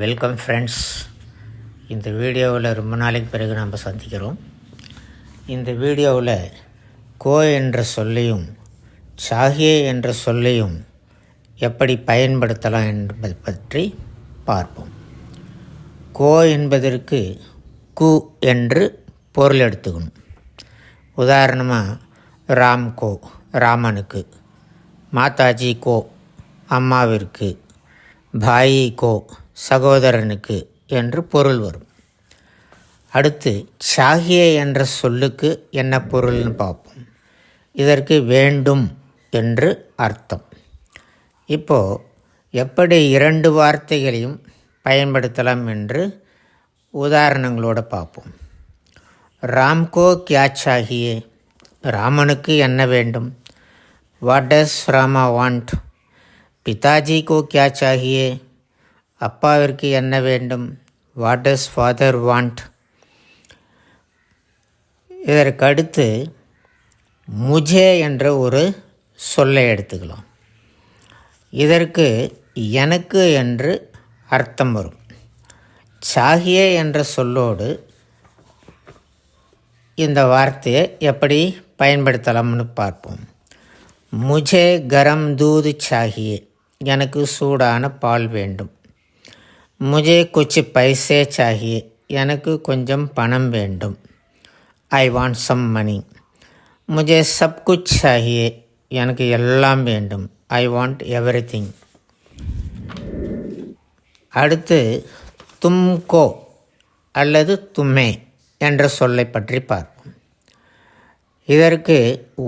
Welcome friends. இந்த வீடியோவில் ரொம்ப நாளைக்கு பிறகு நம்ம சந்திக்கிறோம். இந்த வீடியோவில் கோ என்ற சொல்லையும் சாகியே என்ற சொல்லையும் எப்படி பயன்படுத்தலாம் என்பதை பற்றி பார்ப்போம். கோ என்பதற்கு கு என்று பொருள் எடுத்துக்கணும். உதாரணமாக ராம் கோ ராமனுக்கு, மாதாஜி கோ அம்மாவிற்கு, பாயி கோ சகோதரனுக்கு என்று பொருள் வரும். அடுத்து சாகியே என்ற சொல்லுக்கு என்ன பொருள்னு பார்ப்போம். இதற்கு வேண்டும் என்று அர்த்தம். இப்போது எப்படி இரண்டு வார்த்தைகளையும் பயன்படுத்தலாம் என்று உதாரணங்களோடு பார்ப்போம். ராம்கோ கியா சாகியே, ராமனுக்கு என்ன வேண்டும். What does Rama want. பிதாஜி கோ கியா சாகியே, அப்பாவிற்கு என்ன வேண்டும். What does father want. இதற்கு அடுத்து முஜே என்ற ஒரு சொல்லை எடுத்துக்கலாம். இதற்கு எனக்கு என்று அர்த்தம் வரும். சாகியே என்ற சொல்லோடு இந்த வார்த்தையை எப்படி பயன்படுத்தலாம்னு பார்ப்போம். முஜே கரம் தூது சாகியே, எனக்கு சூடான பால் வேண்டும். முஜே குச் பைசே சாகியே, எனக்கு கொஞ்சம் பணம் வேண்டும். I want some money. முஜே சப் குச் சாகியே, எனக்கு எல்லாம் வேண்டும். I want everything. அடுத்து தும்கோ அல்லது தும்மே என்ற சொல்லை பற்றி பார்ப்போம். இதற்கு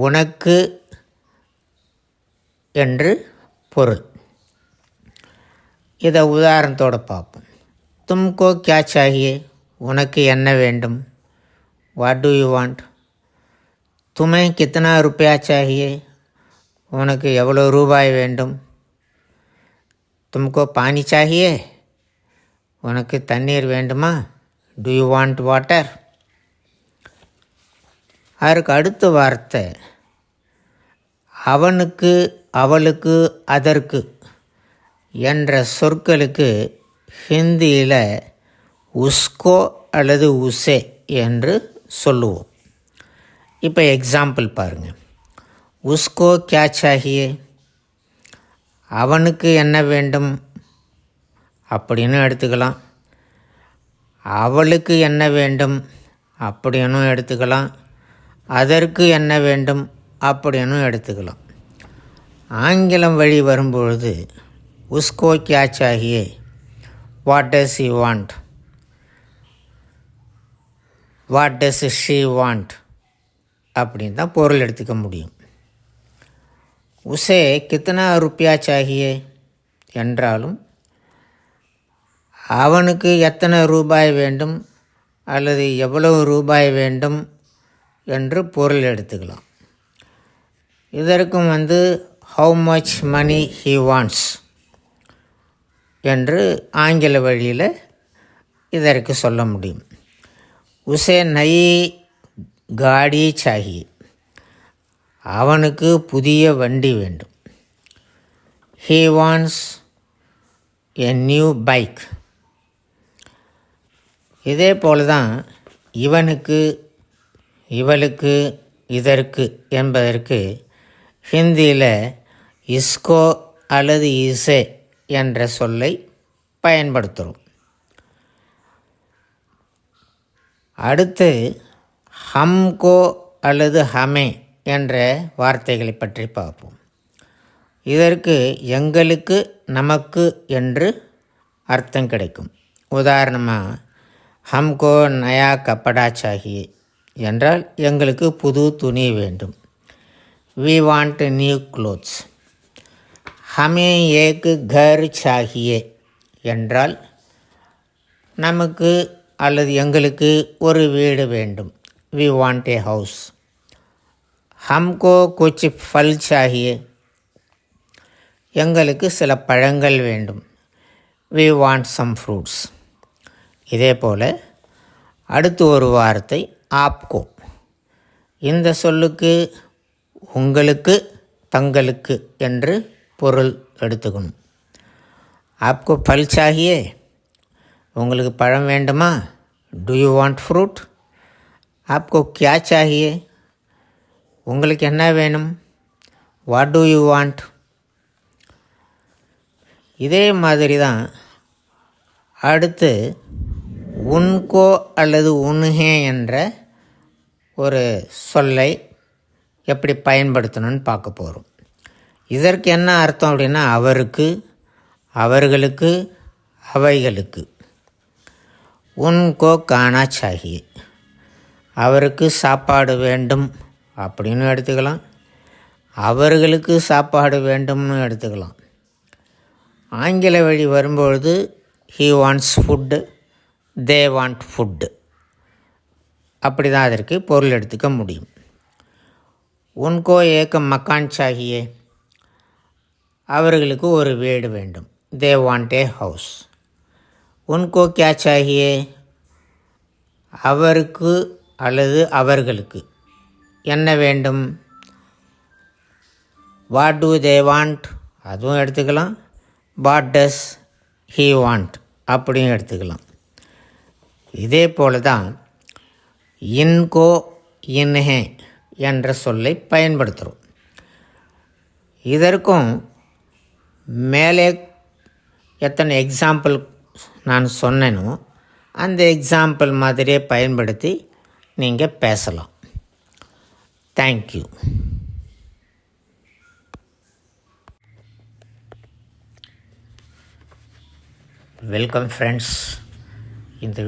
உனக்கு என்று பொருள். இதை உதாரணத்தோடு பார்ப்போம். தும்கோ கியா சாகியே, உனக்கு என்ன வேண்டும். What do you want. துமே கித்தனா ருப்பயா சாகியே, உனக்கு எவ்வளோ ரூபாய் வேண்டும். தும்கோ பானி சாகியே, உனக்கு தண்ணீர் வேண்டுமா. To you want water. அதற்கு அடுத்த வார்த்தை அவனுக்கு, அவளுக்கு, அதற்கு என்ற சொற்களுக்கு ஹிந்தியில் உஸ்கோ அல்லது உசே என்று சொல்லுவோம். இப்போ எக்ஸாம்பிள் பாருங்கள். உஸ்கோ கியா சாகியே, அவனுக்கு என்ன வேண்டும் அப்படின்னு எடுத்துக்கலாம். அவளுக்கு என்ன வேண்டும் அப்படின்னும் எடுத்துக்கலாம். அதற்கு என்ன வேண்டும் அப்படின்னு எடுத்துக்கலாம். ஆங்கிலம் வழி வரும்பொழுது உஸ்கோ கியா சாகியே, what does you want, what does she want அப்படின்னு தான் பொருள் எடுத்துக்க முடியும். உசே கித்தனா ருப்பியா சாகியே என்றாலும் அவனுக்கு எத்தனை ரூபாய் வேண்டும் அல்லது எவ்வளவு ரூபாய் வேண்டும் என்று பொருள் எடுத்துக்கலாம். இதற்கும் how much money he wants என்று ஆங்கில வழியில் இதற்கு சொல்ல முடியும். உசே நயி காடி சாகியே, அவனுக்கு புதிய வண்டி வேண்டும். He wants a new bike. இதே போல தான் இவனுக்கு, இவளுக்கு, இதற்கு என்பதற்கு ஹிந்தியில் இஸ்கோ அல்லது இசே என்ற சொல்லை பயன்படுத்துகிறோம். அடுத்து ஹம்கோ அல்லது ஹமே என்ற வார்த்தைகளை பற்றி பார்ப்போம். இதற்கு எங்களுக்கு, நமக்கு என்று அர்த்தம் கிடைக்கும். உதாரணமாக ஹம்கோ நயா கப்படா சாகியே என்றால் எங்களுக்கு புது துணி வேண்டும். We want new clothes. ஹமே ஏக் கர் சாகியே என்றால் நமக்கு அல்லது எங்களுக்கு ஒரு வீடு வேண்டும். We want a house. ஹம்கோ குச் ஃபல் சாகியே, எங்களுக்கு சில பழங்கள் வேண்டும். We want some fruits. இதே போல் அடுத்து ஒரு வார்த்தை ஆப்கோ. இந்த சொல்லுக்கு உங்களுக்கு, தங்களுக்கு என்று பொருள் எடுத்துக்கணும். आपको फल चाहिए, உங்களுக்கு பழம் வேண்டுமா? Do you want fruit? आपको क्या चाहिए? உங்களுக்கு என்ன வேணும்? What do you want? இதே மாதிரி தான் அடுத்து உன்கோ அல்லது உன்ஹே என்ற ஒரு சொல்லை எப்படி பயன்படுத்தணும்னு பார்க்க போகிறோம். இதற்கு என்ன அர்த்தம் அப்படின்னா அவருக்கு, அவர்களுக்கு, அவைகளுக்கு. உன்கோ கானா சாஹியே, அவருக்கு சாப்பாடு வேண்டும் அப்படின்னு எடுத்துக்கலாம், அவர்களுக்கு சாப்பாடு வேண்டும்னு எடுத்துக்கலாம். ஆங்கில வழி வரும்பொழுது he wants food, they want food, அப்படி தான் அதற்கு பொருள் எடுத்துக்க முடியும். உன்கோ ஏக மக்கான் சாஹியே, அவர்களுக்கு ஒரு வீடு வேண்டும். they want a house. உன்கோ கியா சாஹியே, அவருக்கு அல்லது அவர்களுக்கு என்ன வேண்டும்? what do they want, அதுவும் எடுத்துக்கலாம். what does he want அப்படியும் எடுத்துக்கலாம். இதே போல தான் இன்கோ இன்ஹே என்ற சொல்லை பயன்படுத்துகிறோம். இதற்கும் மேலே எத்தனை எக்ஸாம்பிள் நான் சொன்னேனோ அந்த எக்ஸாம்பிள் மாதிரியே பயன்படுத்தி நீங்கள் பேசலாம். தேங்க்யூ. Welcome friends. இந்த